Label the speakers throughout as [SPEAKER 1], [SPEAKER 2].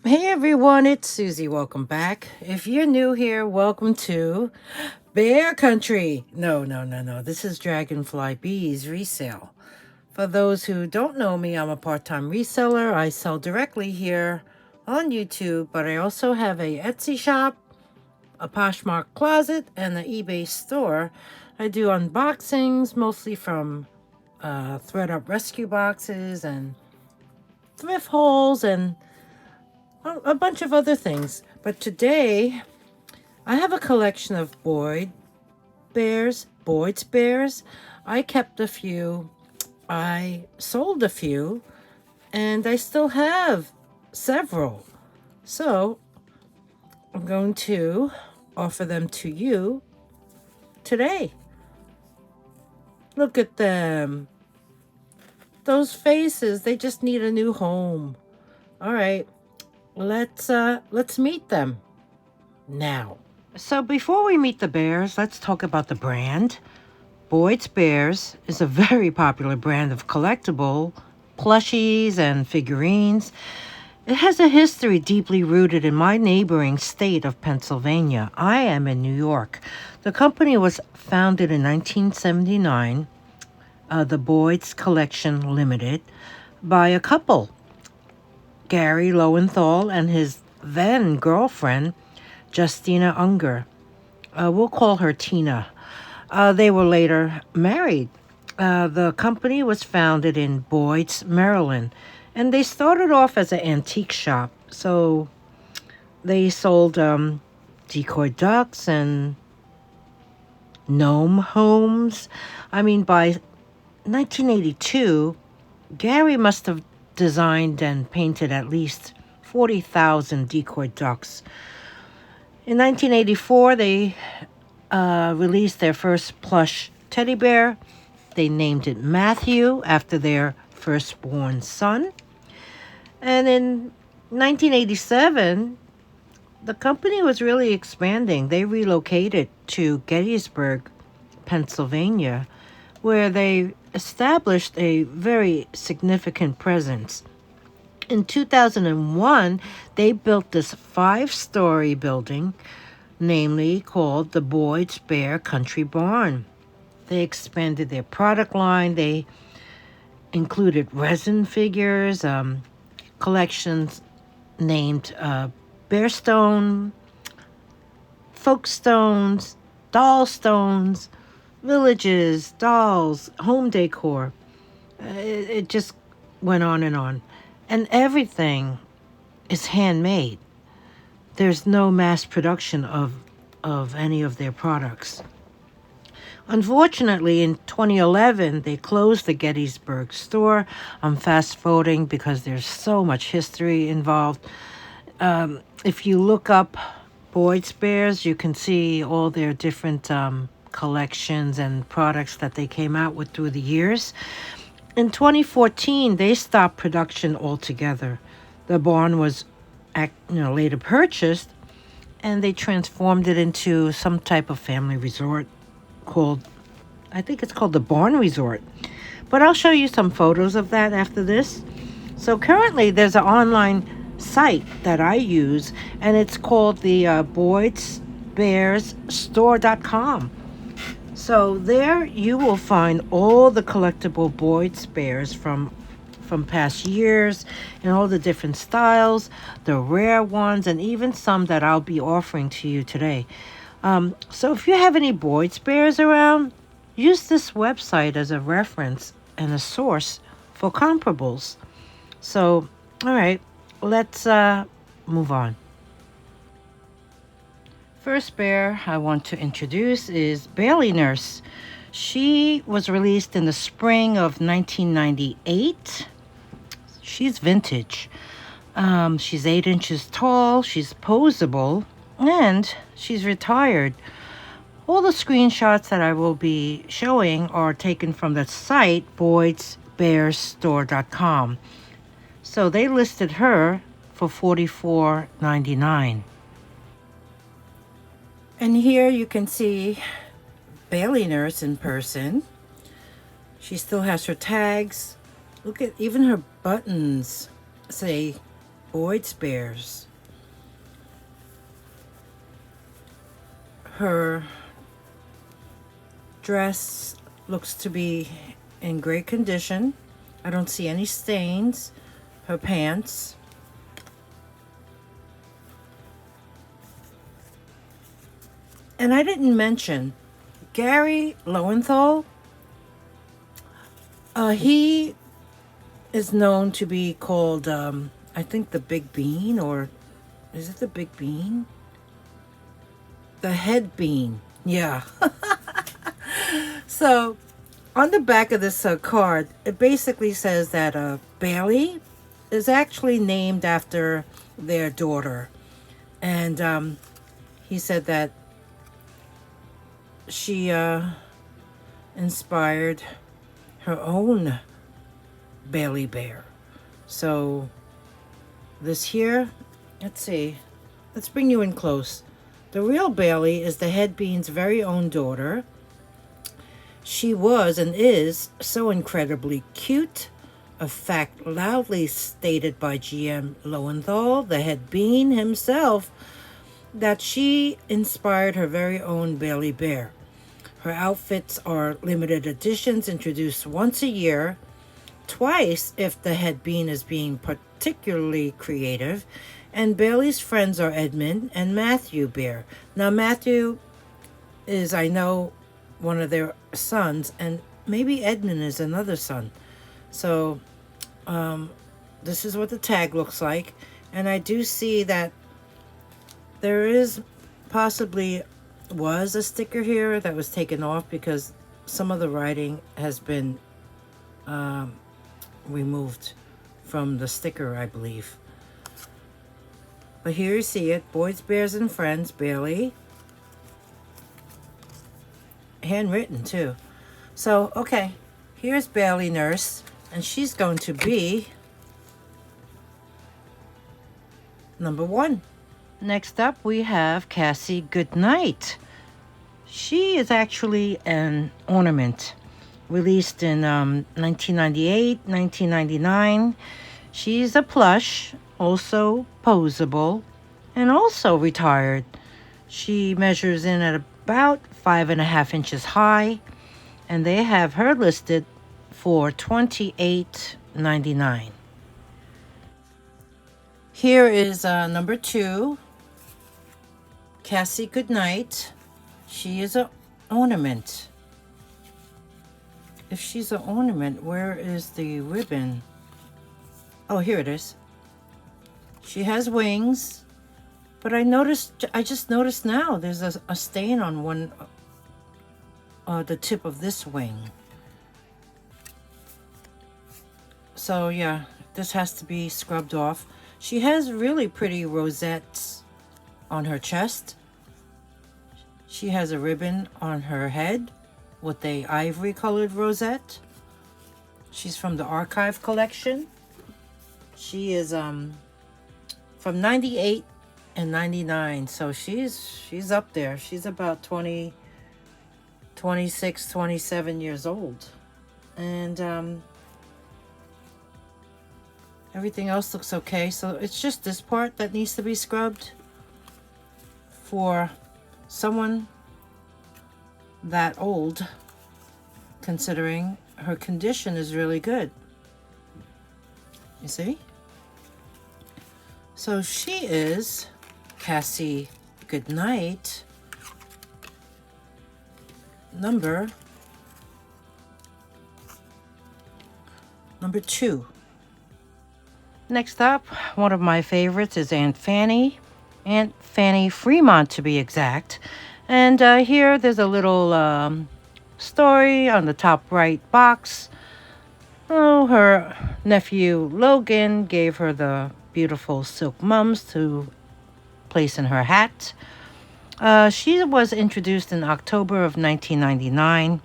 [SPEAKER 1] Hey everyone, it's Susie. Welcome back. If you're new here, welcome to Bear Country. No. This is dragonflybeez resale. For those who don't know me, I'm a part-time reseller. I sell directly here on YouTube, but I also have a Etsy shop, a Poshmark closet, and an eBay store. I do unboxings, mostly from thread-up rescue boxes and thrift hauls and a bunch of other things. But today, I have a collection of Boyds bears. I kept a few, I sold a few, and I still have several. So, I'm going to offer them to you today. Look at them. Those faces, they just need a new home. All right, let's meet them now. So before we meet the bears, let's talk about the brand. Boyd's Bears is a very popular brand of collectible plushies and figurines. It has a history deeply rooted in my neighboring state of Pennsylvania. I am in New York. The company was founded in 1979, the Boyd's Collection Limited, by a couple, Gary Lowenthal and his then girlfriend, Justina Unger. We'll call her Tina. They were later married. The company was founded in Boyds, Maryland, and they started off as an antique shop. So they sold decoy ducks and gnome homes. I mean, by 1982, Gary must have designed and painted at least 40,000 decoy ducks. In 1984, they released their first plush teddy bear. They named it Matthew after their firstborn son. And in 1987, the company was really expanding. They relocated to Gettysburg, Pennsylvania, where they established a very significant presence. In 2001, they built this 5-story building, namely called the Boyd's Bear Country Barn. They expanded their product line. They included resin figures, collections named Bearstone, Folkstones, Dollstones, Villages, Dolls, Home Decor. It just went on and on. And everything is handmade. There's no mass production of any of their products. Unfortunately, in 2011, they closed the Gettysburg store. I'm fast forwarding because there's so much history involved. If you look up Boyd's Bears, you can see all their different collections and products that they came out with through the years. In 2014, they stopped production altogether. The barn was later purchased, and they transformed it into some type of family resort I think it's called the Barn Resort. But I'll show you some photos of that after this. So currently there's an online site that I use, and it's called the BoydsBearsStore.com. So there you will find all the collectible Boyd's Bears from past years and all the different styles, the rare ones, and even some that I'll be offering to you today. So if you have any Boyd's Bears around, use this website as a reference and a source for comparables. So, all right, let's move on. First bear I want to introduce is Bailey Nurse. She was released in the spring of 1998. She's vintage. She's 8 inches tall. She's posable. And she's retired. All the screenshots that I will be showing are taken from the site BoydsBearsStore.com. So they listed her for $44.99. And here you can see Bailey Nurse in person. She still has her tags. Look at even her buttons say Boyd's bears. Her dress looks to be in great condition. I don't see any stains. Her pants. And I didn't mention Gary Lowenthal. He is known to be called, I think, the Big Bean, or is it the Big Bean? The Head Bean. Yeah. So, on the back of this card, it basically says that Bailey is actually named after their daughter. And he said that she inspired her own Bailey bear. So this here, let's see, let's bring you in close. The real Bailey is the Head Bean's very own daughter. She was and is so incredibly cute, a fact loudly stated by GM Lowenthal, the Head Bean himself, that she inspired her very own Bailey bear. Her outfits are limited editions introduced once a year, twice if the Head Bean is being particularly creative, and Bailey's friends are Edmund and Matthew Bear. Now Matthew is, I know, one of their sons, and maybe Edmund is another son. So this is what the tag looks like, and I do see that there is possibly was a sticker here that was taken off because some of the writing has been removed from the sticker, I believe. But here you see it, Boys, Bears, and Friends, Bailey. Handwritten too. So, okay, here's Bailey Nurse, and she's going to be number 1. Next up, we have Cassie Goodnight. She is actually an ornament released in 1998, 1999. She's a plush, also posable, and also retired. She measures in at about 5.5 inches high, and they have her listed for $28.99. Here is number 2. Cassie Goodnight. She is an ornament. If she's an ornament, where is the ribbon? Oh, here it is. She has wings, but I just noticed now there's a stain on one, the tip of this wing. So yeah, this has to be scrubbed off. She has really pretty rosettes on her chest. She has a ribbon on her head with a ivory colored rosette. She's from the Archive collection. She is from 98 and 99, so she's up there. She's about 26, 27 years old. And everything else looks okay. So it's just this part that needs to be scrubbed for someone that old, considering her condition is really good. You see? So she is Cassie Goodnight, number 2. Next up, one of my favorites is Aunt Fanny. Aunt Fanny Fremont, to be exact. And here there's a little story on the top right box. Oh, her nephew Logan gave her the beautiful silk mums to place in her hat. She was introduced in October of 1999.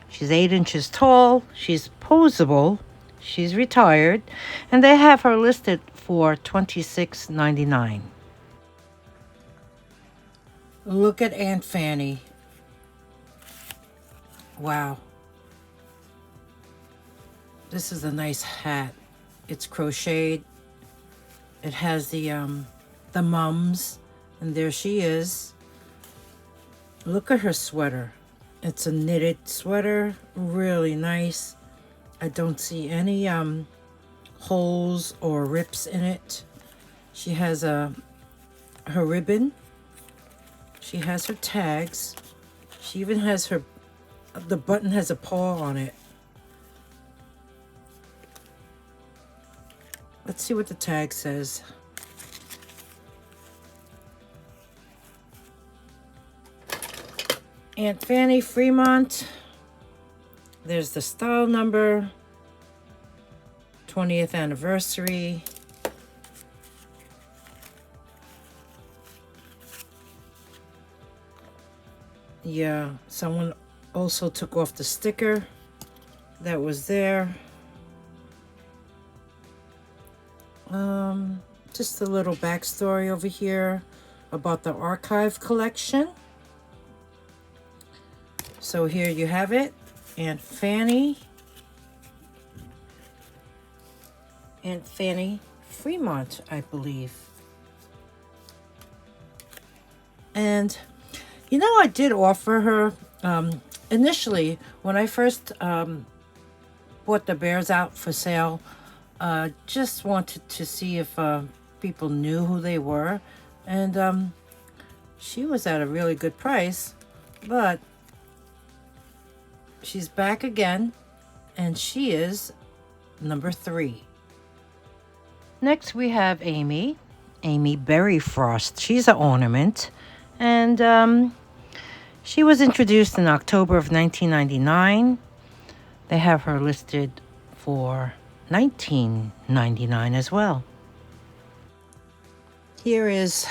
[SPEAKER 1] She's 8 inches tall. She's posable. She's retired. And they have her listed for $26.99. Look at Aunt Fanny. Wow. This is a nice hat. It's crocheted. It has the mums, and there she is. Look at her sweater. It's a knitted sweater, really nice. I don't see any holes or rips in it. She has her ribbon. She has her tags. She even has the button has a paw on it. Let's see what the tag says. Aunt Fanny Fremont. There's the style number. 20th anniversary. Yeah, someone also took off the sticker that was there. Just a little backstory over here about the archive collection. So here you have it. Aunt Fanny Fremont, I believe. And you know, I did offer her initially when I first bought the bears out for sale. Just wanted to see if people knew who they were, and she was at a really good price, but she's back again, and she is number 3. Next we have Amy Berryfrost. She's an ornament, and she was introduced in October of 1999. They have her listed for $19.99 as well. Here is,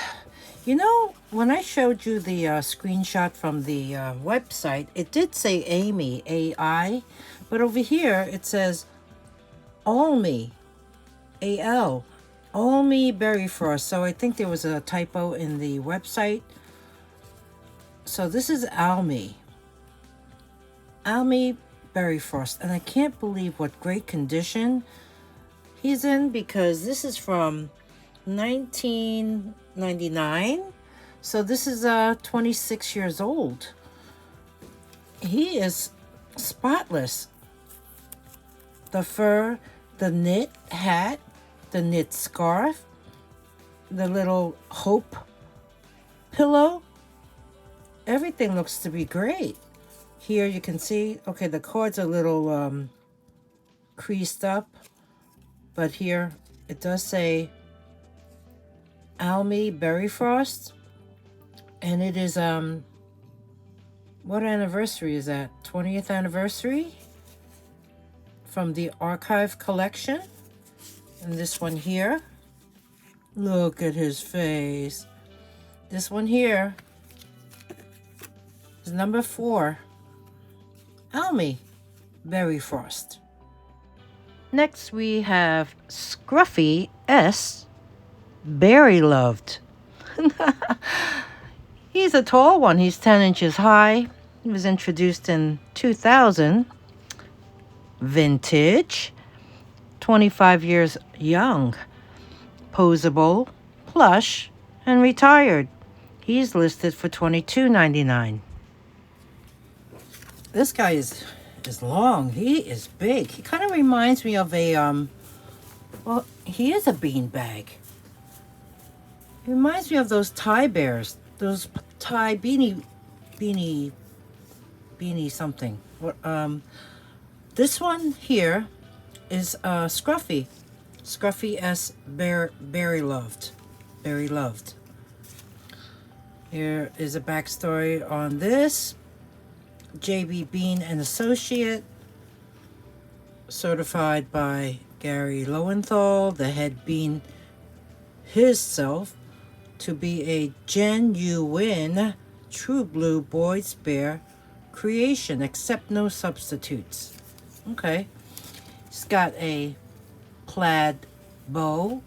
[SPEAKER 1] you know, when I showed you the screenshot from the website, it did say Amy, A-I, but over here it says Almy, A-L, Almy Berryfrost. So I think there was a typo in the website. So this is Almy Berryfrost, and I can't believe what great condition he's in, because this is from 1999, so this is 26 years old. He is spotless. The fur, the knit hat, the knit scarf, the little hope pillow, everything looks to be great. Here you can see, okay, the cord's a little creased up, but here it does say Almy Berryfrost, and it is what anniversary is that? 20th anniversary from the archive collection. And this one here, look at his face. This one here is number 4. Almy Berryfrost. Next we have Scruffy S. Berry Loved. He's a tall one. He's 10 inches high. He was introduced in 2000. Vintage. 25 years young. Posable, plush, and retired. He's listed for $22.99. This guy is long. He is big. He kind of reminds me of a well, he is a beanbag. He reminds me of those Thai bears, those Thai beanie something. This one here is Scruffy S. Berry Loved. Here is a backstory on this. J.B. Bean and Associate, certified by Gary Lowenthal, the head bean himself, to be a genuine true blue Boyds bear creation, except no substitutes. Okay. He's got a plaid bow.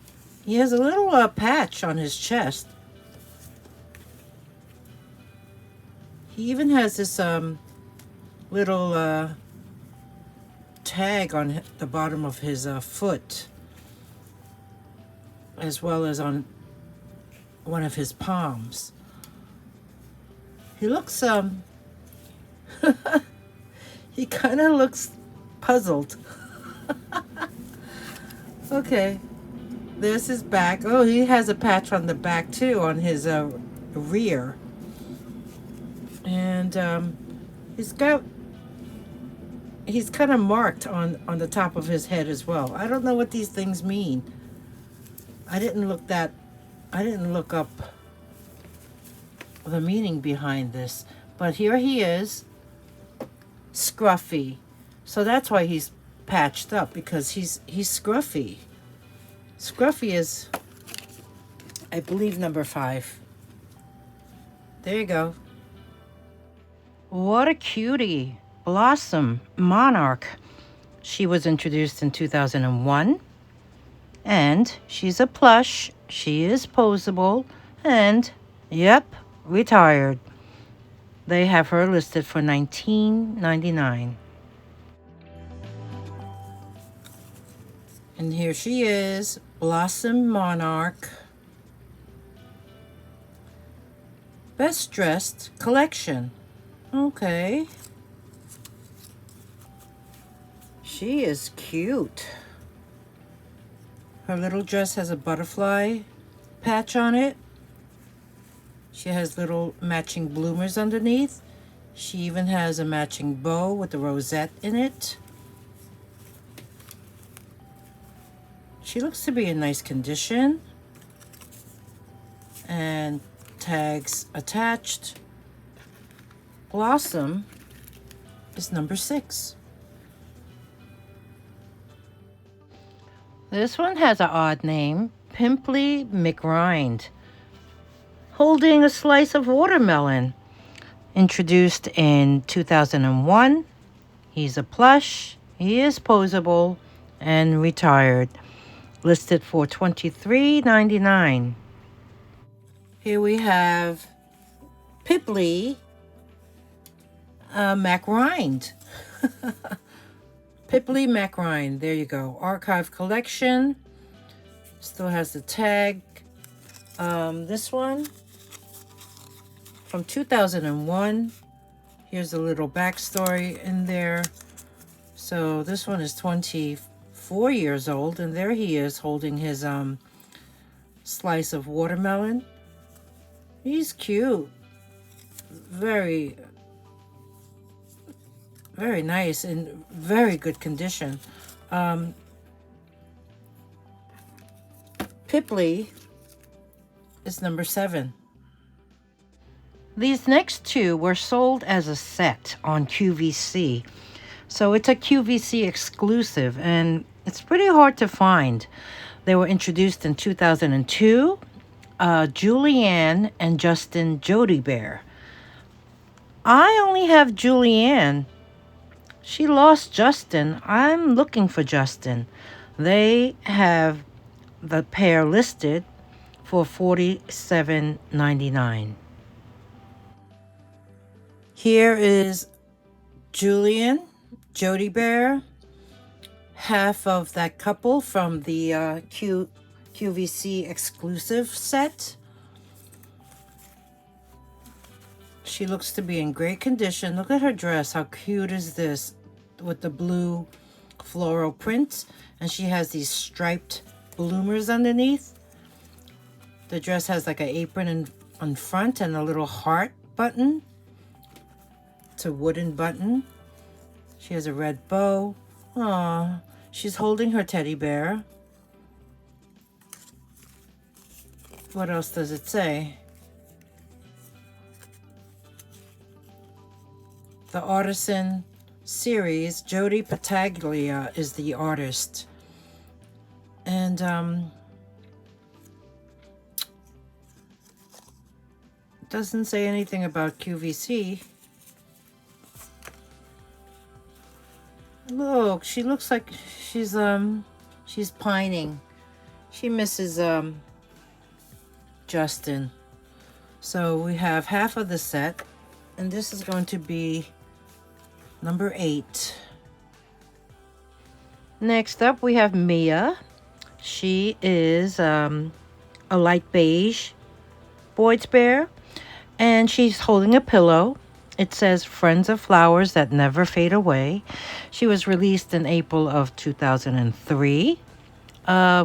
[SPEAKER 1] He has a little patch on his chest. He even has this little tag on the bottom of his foot. as well as on one of his palms. He looks, he kind of looks puzzled. Okay, there's his back. Oh, he has a patch on the back too, on his rear. And he's kind of marked on the top of his head as well. I don't know what these things mean. I didn't look up the meaning behind this. But here he is, scruffy. So that's why he's patched up, because he's scruffy. Scruffy is, I believe, number 5. There you go. What a cutie. Blossom Monarch. She was introduced in 2001. And she's a plush. She is posable. And, yep, retired. They have her listed for $19.99. And here she is, Blossom Monarch. Best Dressed Collection. Okay. She is cute. Her little dress has a butterfly patch on it. She has little matching bloomers underneath. She even has a matching bow with a rosette in it. She looks to be in nice condition. And tags attached. Blossom is number 6. This one has an odd name, Pimply McRind, holding a slice of watermelon. Introduced in 2001. He's a plush, he is posable, and retired. Listed for $23.99. Here we have Pimply McRind. Pimply McRind, there you go. Archive collection. Still has the tag. This one from 2001. Here's a little backstory in there. So this one is 24 years old, and there he is holding his slice of watermelon. He's cute. Very nice, in very good condition. Pimply is number 7. These next 2 were sold as a set on QVC. So it's a QVC exclusive, and it's pretty hard to find. They were introduced in 2002. Julianne and Justin Jody Bear. I only have Julianne. She lost Justin. I'm looking for Justin. They have the pair listed for $47.99. Here is Julian, Jody Bear, half of that couple from the QVC exclusive set. She looks to be in great condition. Look at her dress. How cute is this? With the blue floral print. And she has these striped bloomers underneath. The dress has like an apron in front and a little heart button. It's a wooden button. She has a red bow. Aww. She's holding her teddy bear. What else does it say? The Artisan series, Jody Pataglia is the artist. And doesn't say anything about QVC. Look, she looks like she's pining. She misses Justin. So we have half of the set, and this is going to be number 8. Next up, we have Mia. She is a light beige Boyd's bear, and she's holding a pillow. It says Friends of Flowers That Never Fade Away. She was released in April of 2003,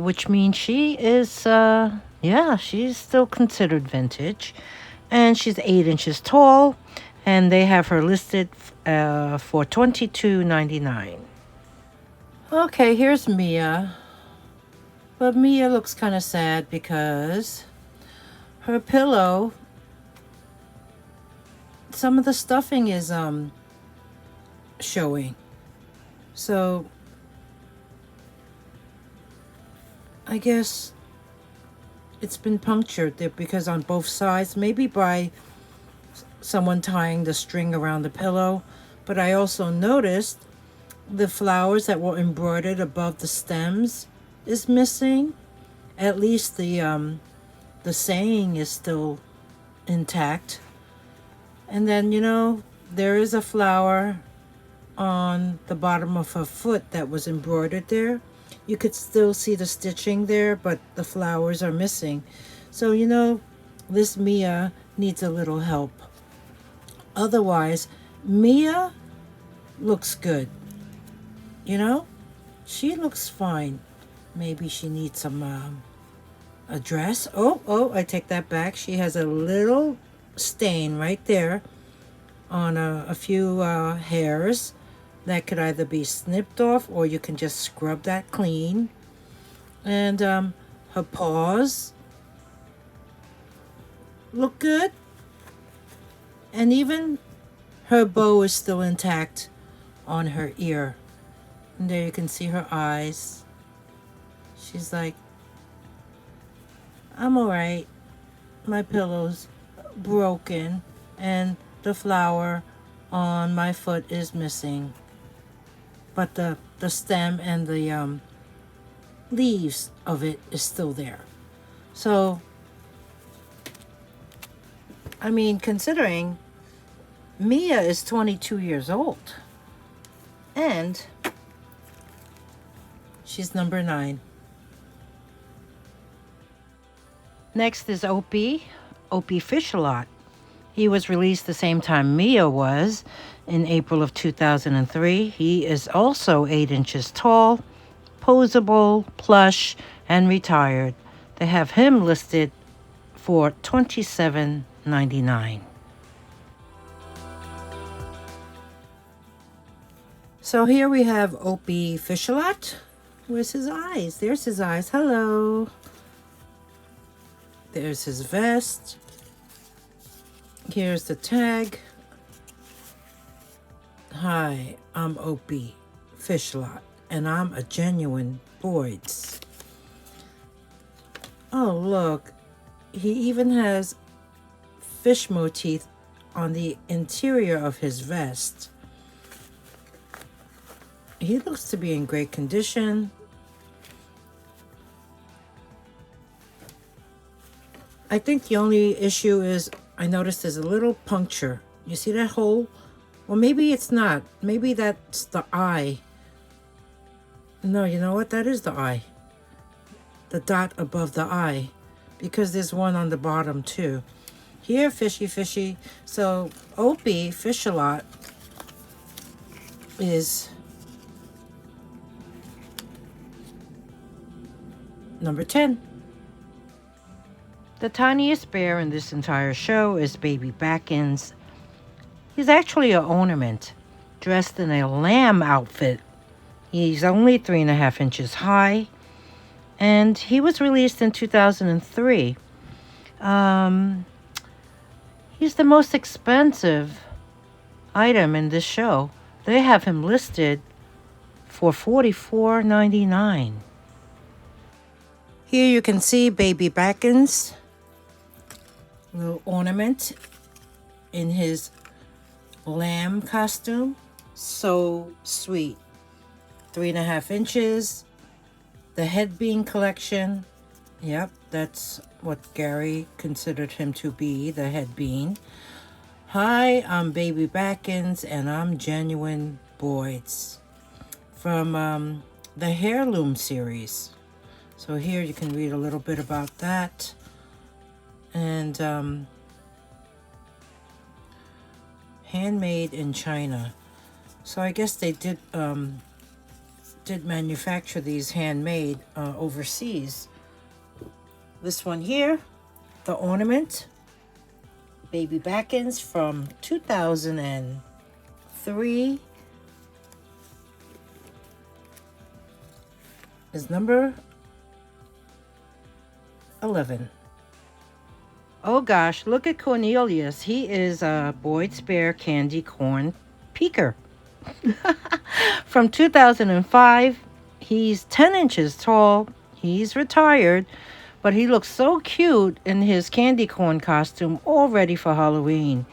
[SPEAKER 1] which means she is, yeah, she's still considered vintage. And she's 8 inches tall, and they have her listed for $22.99. Okay, here's Mia. But Mia looks kind of sad because her pillow, some of the stuffing is showing. So I guess it's been punctured there because on both sides, maybe by someone tying the string around the pillow. But I also noticed the flowers that were embroidered above the stems is missing. At least the saying is still intact. And then, you know, there is a flower on the bottom of her foot that was embroidered there. You could still see the stitching there, but the flowers are missing. So, you know, this Mia needs a little help. Otherwise, Mia looks good. You know, she looks fine. Maybe she needs some a dress. Oh, I take that back. She has a little stain right there on a few hairs that could either be snipped off or you can just scrub that clean. And her paws look good. And even her bow is still intact on her ear. And there you can see her eyes. She's like, I'm alright. My pillow's broken and the flower on my foot is missing. But the stem and the leaves of it is still there. So, I mean, considering Mia is 22 years old and she's number 9. Next is Opie Fishalot. He was released the same time Mia was, in April of 2003. He is also 8 inches tall, posable, plush, and retired. They have him listed for $27.99. So here we have Opie Fishalot. Where's his eyes? There's his eyes. Hello. There's his vest. Here's the tag. Hi, I'm Opie Fishalot, and I'm a genuine Boyds. Oh, look. He even has fish motif on the interior of his vest. He looks to be in great condition. I think the only issue is I noticed there's a little puncture. You see that hole? Well, maybe it's not. Maybe that's the eye. No, you know what? That is the eye. The dot above the eye. Because there's one on the bottom too. Here, fishy. So, Opie Fishalot is number 10. The tiniest bear in this entire show is Baby Backins. He's actually an ornament, dressed in a lamb outfit. He's only 3.5 inches high, and he was released in 2003. He's the most expensive item in this show. They have him listed for $44.99. Here you can see Baby Backins' little ornament in his lamb costume. So sweet. 3.5 inches. The head bean collection. Yep, that's what Gary considered him to be, the head bean. Hi, I'm Baby Backins, and I'm genuine Boyds from the Heirloom series. So here you can read a little bit about that. And handmade in China. So I guess they did manufacture these handmade overseas. This one here, the ornament, baby backends from 2003 is number 11. Oh gosh, look at Cornelius. He is a Boyd's Bear Candy Corn Peeker. From 2005. He's 10 inches tall. He's retired, but he looks so cute in his candy corn costume, all ready for Halloween.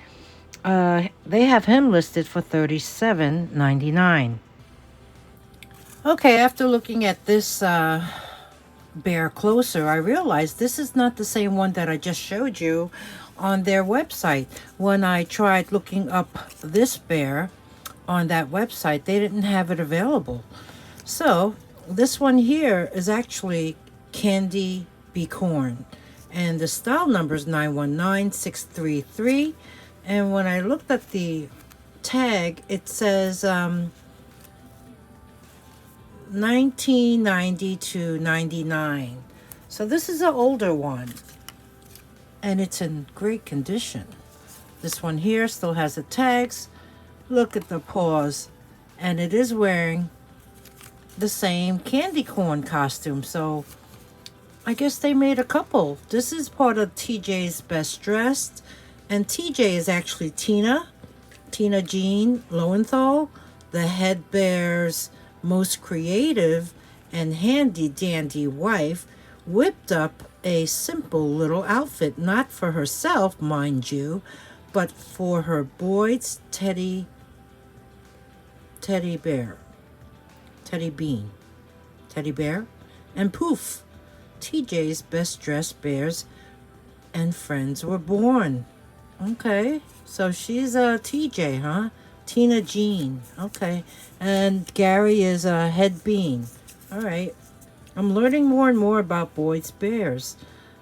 [SPEAKER 1] They have him listed for $37.99. Okay, after looking at this bear closer, I realized this is not the same one that I just showed you on their website. When I tried looking up this bear on that website, they didn't have it available. So this one here is actually Candy Bee Corn, and the style number is 919633. And when I looked at the tag, it says 1990 to 99. So this is an older one, and it's in great condition. This one here still has the tags. Look at the paws, and it is wearing the same candy corn costume. So I guess they made a couple. This is part of TJ's Best Dressed, and TJ is actually Tina Jean Lowenthal, the head bear's most creative and handy dandy wife, whipped up a simple little outfit, not for herself, mind you, but for her Boyd's teddy bear, Teddy Bean, Teddy Bear, and poof, TJ's Best Dressed Bears and friends were born. Okay, so she's a TJ, huh? Tina Jean. Okay, and Gary is a head bean. All right, I'm learning more and more about Boyd's Bears.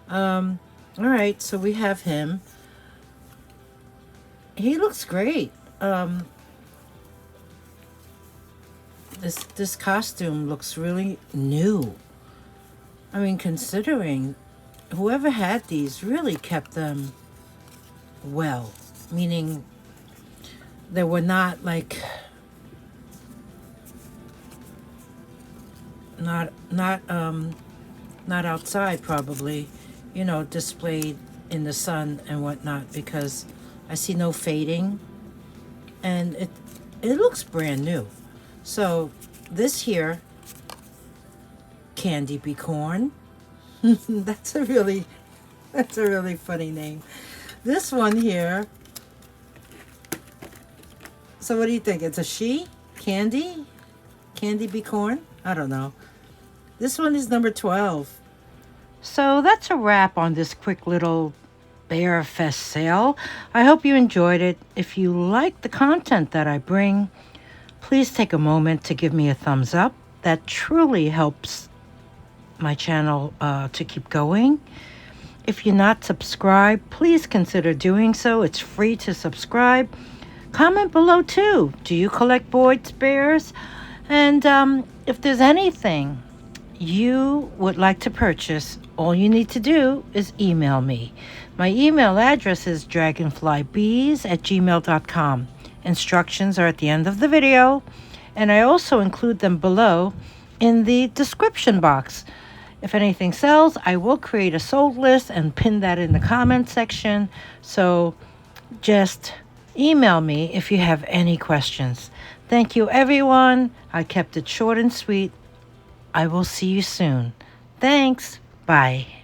[SPEAKER 1] All right, so we have him. He looks great. This costume looks really new. I mean, considering whoever had these really kept them well, meaning they were not like not outside, probably, displayed in the sun and whatnot, because I see no fading, and it looks brand new. So this here, Candy Bee Corn, that's a really funny name. This one here, so what do you think? It's a she? Candy Bee Corn? I don't know. This one is number 12. So that's a wrap on this quick little Bear Fest sale. I hope you enjoyed it. If you like the content that I bring, please take a moment to give me a thumbs up. That truly helps my channel to keep going. If you're not subscribed, please consider doing so. It's free to subscribe. Comment below too. Do you collect Boyd's Bears? And if there's anything you would like to purchase, all you need to do is email me. My email address is dragonflybeez@gmail.com. Instructions are at the end of the video, and I also include them below in the description box. If anything sells, I will create a sold list and pin that in the comment section. So just email me if you have any questions. Thank you, everyone. I kept it short and sweet. I will see you soon. Thanks. Bye.